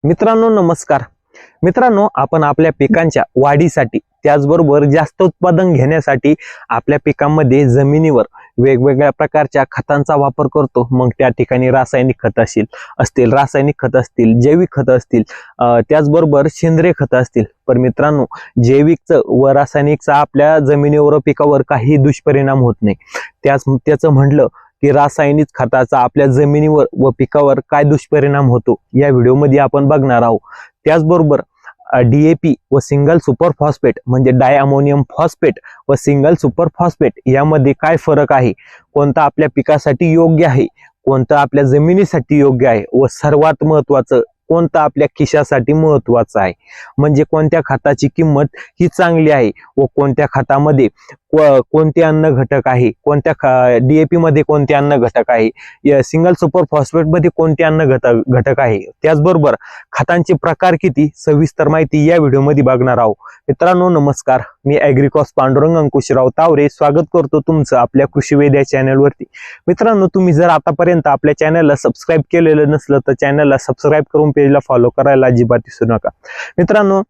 मित्रांनो नमस्कार. मित्रांनो, आपण आपल्या पिकांच्या वाढीसाठी त्याचबरोबर जास्त उत्पादन घेण्यासाठी आपल्या पिकांमध्ये जमिनीवर वेगवेगळ्या प्रकारच्या खतांचा वापर करतो. मग त्या ठिकाणी रासायनिक खत असतील, रासायनिक खत असतील, जैविक खत असतील, त्याचबरोबर सेंद्रिय खत असतील. पण मित्रांनो, जैविकचं व रासायनिकचा आपल्या जमिनीवर पिकावर काही दुष्परिणाम होत नाही. त्याचं म्हटलं की रासायनिक खताचा आपल्या जमिनीवर व पिकावर काय दुष्परिणाम होतो या व्हिडिओमध्ये आपण बघणार आहोत. त्याचबरोबर DAP व सिंगल सुपर फॉस्फेट म्हणजे डाय अमोनियम फॉस्फेट व सिंगल सुपर फॉस्फेट यामध्ये काय फरक आहे, कोणता आपल्या पिकासाठी योग्य आहे, कोणता आपल्या जमिनीसाठी योग्य आहे व सर्वात महत्त्वाचं कोणता आपल्या खिशासाठी महत्त्वाचं आहे, म्हणजे कोणत्या खताची किंमत ही चांगली आहे व कोणत्या खतामध्ये कोणते अन्न घटक आहे, कोणत्या DAP मध्ये कोणते अन्न घटक आहे, सिंगल सुपर फॉस्फेट मध्ये कोणते अन्न घटक आहे, त्याचबरोबर खतांचे प्रकार किती, सविस्तर माहिती या व्हिडिओमध्ये बघणार आहोत. मित्रांनो नमस्कार, मी ॲग्रिकॉस पांडुरंग अंकुशराव तावरे स्वागत करतो तुमचं आपल्या कृषी वेद या चॅनलवरती. मित्रांनो, तुम्ही जर आतापर्यंत आपल्या चॅनलला सबस्क्राईब केलेलं नसलं तर चॅनलला सबस्क्राईब करून पेजला फॉलो करायला अजिबात विसरू नका. मित्रांनो,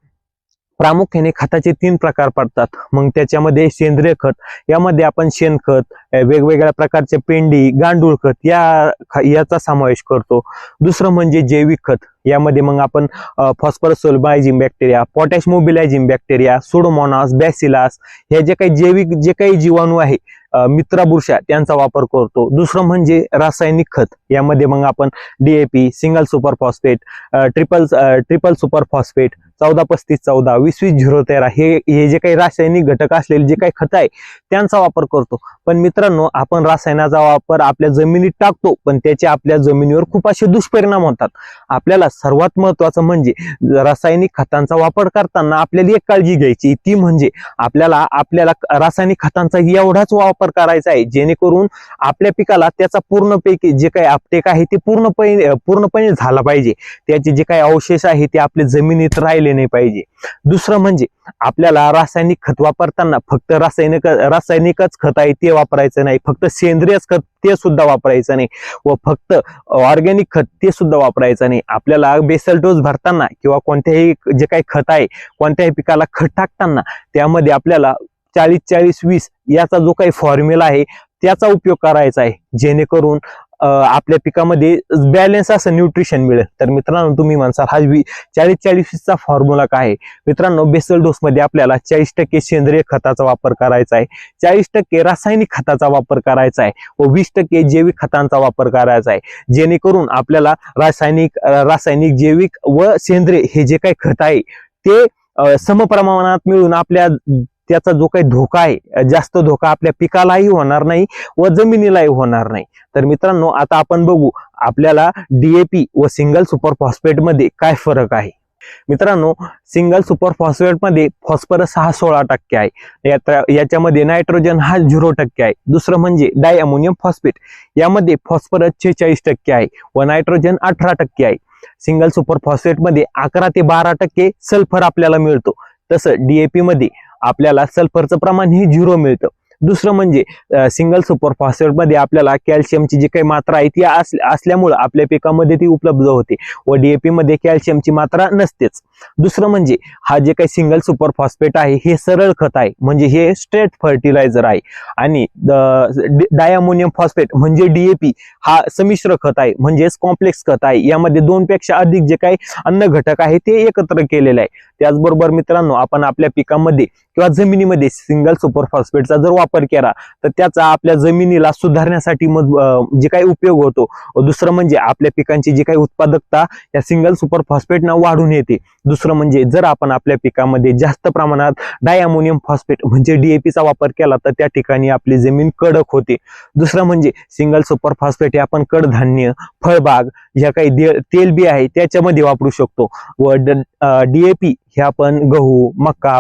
प्रामुख्याने खताचे 3 प्रकार पडतात. मग त्याच्यामध्ये सेंद्रिय खत, यामध्ये आपण शेणखत, वेगवेगळ्या प्रकारचे पेंडी, गांडूळ खत याचा समावेश करतो. दुसरं म्हणजे जैविक खत, यामध्ये मग आपण phosphorus solubilising bacteria, potash mobilising bacteria, pseudomonas, bacillus हे जे काही जैविक जे काही जीवाणू आहे, मित्रबुरशा त्यांचा वापर करतो. दुसरं म्हणजे रासायनिक खत, यामध्ये मग आपण DAP, single super phosphate, triple super phosphate, 14-35-14, 20-20-0-13 हे जे काही रासायनिक घटक असलेले जे काही खत आहे त्यांचा वापर करतो. पण मित्रांनो, आपण रसायनाचा वापर आपल्या जमिनीत टाकतो, पण त्याचे आपल्या जमिनीवर खूप असे दुष्परिणाम होतात. आपल्याला सर्वात महत्वाचं म्हणजे रासायनिक खतांचा वापर करताना आपल्याला एक काळजी घ्यायची, ती म्हणजे आपल्याला रासायनिक खतांचा एवढाच वापर करायचा आहे जेणेकरून आपल्या पिकाला त्याचा पूर्णपैकी जे काही अपटेक आहे ते पूर्णपणे झाला पाहिजे. त्याचे जे काही अवशेष आहे ते आपल्या जमिनीत राहिले नाही पाहिजे. दुसरं म्हणजे आपल्याला रासायनिक खत वापरताना फक्त रासायनिकच खत आहे ते वापरायचं नाही, फक्त सेंद्रिय खत ते सुद्धा वापरायचं नाही व फक्त ऑर्गॅनिक खत ते सुद्धा वापरायचं नाही. आपल्याला बेसल डोस भरताना किंवा कोणत्याही जे काही खत आहे, कोणत्याही पिकाला खत टाकताना त्यामध्ये आपल्याला 40-40-20 याचा जो काही फॉर्म्युला आहे त्याचा उपयोग करायचा आहे, जेणेकरून आपल्या पिकामध्ये बॅलन्स असं न्यूट्रिशन मिळेल. तर मित्रांनो, तुम्ही म्हणसाल हा 40-40-20 फॉर्म्युला काय आहे? मित्रांनो, बेसल डोस मध्ये आपल्याला 40% सेंद्रिय खताचा वापर करायचा आहे, 40% रासायनिक खताचा वापर करायचा आहे व 20% जैविक खतांचा वापर करायचा आहे, जेणेकरून आपल्याला रासायनिक जैविक व सेंद्रिय हे जे काही खत आहे ते समप्रमाणात मिळून त्याचा जो काही धोका आहे, जास्त धोका आपल्या पिकालाही होणार नाही व जमिनीलाही होणार नाही. तर मित्रांनो, आता आपण बघू आपल्याला DAP व सिंगल सुपर फॉस्फेट मध्ये काय फरक आहे. मित्रांनो, सिंगल सुपर फॉस्फेट मध्ये फॉस्फरस हा 16% आहे, याच्यामध्ये नायट्रोजन हा 0% आहे. दुसरं म्हणजे डाय अमोनियम फॉस्फेट, यामध्ये फॉस्फरस 46% आहे व नायट्रोजन 18% आहे. सिंगल सुपर फॉस्फेट मध्ये 11 ते 12% सल्फर आपल्याला मिळतो. तसं DAP मध्ये आपल्याला सल्फरचं प्रमाण हे 0 मिळतं. दुसरं म्हणजे सिंगल सुपर फॉस्फेट मध्ये आपल्याला कॅल्शियमची जी काही मात्रा आहे ती असल्यामुळे आपल्या पिकामध्ये ती उपलब्ध होते व DAP मध्ये कॅल्शियमची मात्रा नसतेच. दुसरं म्हणजे हा जे काही सिंगल सुपर फॉस्फेट आहे हे सरळ खत आहे, म्हणजे हे स्ट्रेट फर्टिलायझर आहे. आणि डायअमोनियम फॉस्फेट म्हणजे DAP हा संमिश्र खत आहे, म्हणजेच कॉम्प्लेक्स खत आहे. यामध्ये 2 पेक्षा अधिक जे काही अन्न घटक आहे ते एकत्र केलेले आहे. त्याचबरोबर मित्रांनो, आपण आपल्या पिकामध्ये किंवा जमिनीमध्ये सिंगल सुपर फॉस्फेटचा जर वापर केला तर त्याचा आपल्या जमिनीला सुधारण्यासाठी जे काही उपयोग होतो. दुसरं म्हणजे आपल्या पिकांची जी काही उत्पादकता या सिंगल सुपर फॉस्फेटनं वाढून येते. दुसरं म्हणजे जर आपण आपल्या पिकामध्ये जास्त प्रमाणात डायअमोनियम फॉस्फेट म्हणजे DAP चा वापर केला तर त्या ठिकाणी आपली जमीन कडक होते. दुसरं म्हणजे सिंगल सुपर फॉस्फेट हे आपण कडधान्य, फळबाग, ज्या काही तेलबी आहे त्याच्यामध्ये वापरू शकतो व DAP हे आपण गहू, मका,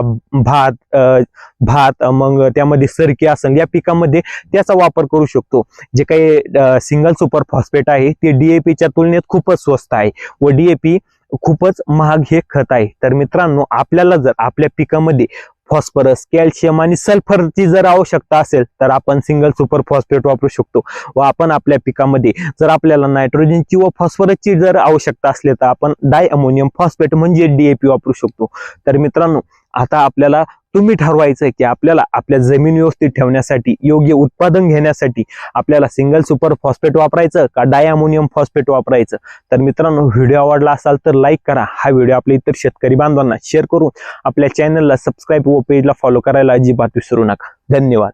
भात मग त्यामध्ये सरकी असेल या पिकामध्ये त्याचा वापर करू शकतो. जे काही सिंगल सुपर फॉस्फेट आहे ते DAP च्या तुलनेत खूपच स्वस्त आहे व DAP खूपच महाग हे खत आहे. तर मित्रांनो, आपल्याला जर आपल्या पिकामध्ये फॉस्फरस, कॅल्शियम आणि सल्फरची जर आवश्यकता असेल तर आपण सिंगल सुपर फॉस्फेट वापरू शकतो. व आपण आपल्या पिकामध्ये जर आपल्याला नायट्रोजनची व फॉस्फरसची जर आवश्यकता असली तर आपण डाय अमोनियम फॉस्फेट म्हणजे DAP वापरू शकतो. तर मित्रांनो, आता आपल्याला तुम्ही ठरवायचं की आपल्याला आपल्या जमीन व्यवस्थित ठेवण्यासाठी, योग्य उत्पादन घेण्यासाठी आपल्याला सिंगल सुपर फॉस्फेट वापरायचं का डाय अमोनियम फॉस्फेट वापरायचं. तर मित्रांनो, व्हिडिओ आवडला असाल तर लाईक करा. हा व्हिडिओ आपल्या इतर शेतकरी बांधवांना शेअर करून आपल्या चॅनलला सबस्क्राईब व पेजला फॉलो करायला अजिबात विसरू नका. धन्यवाद.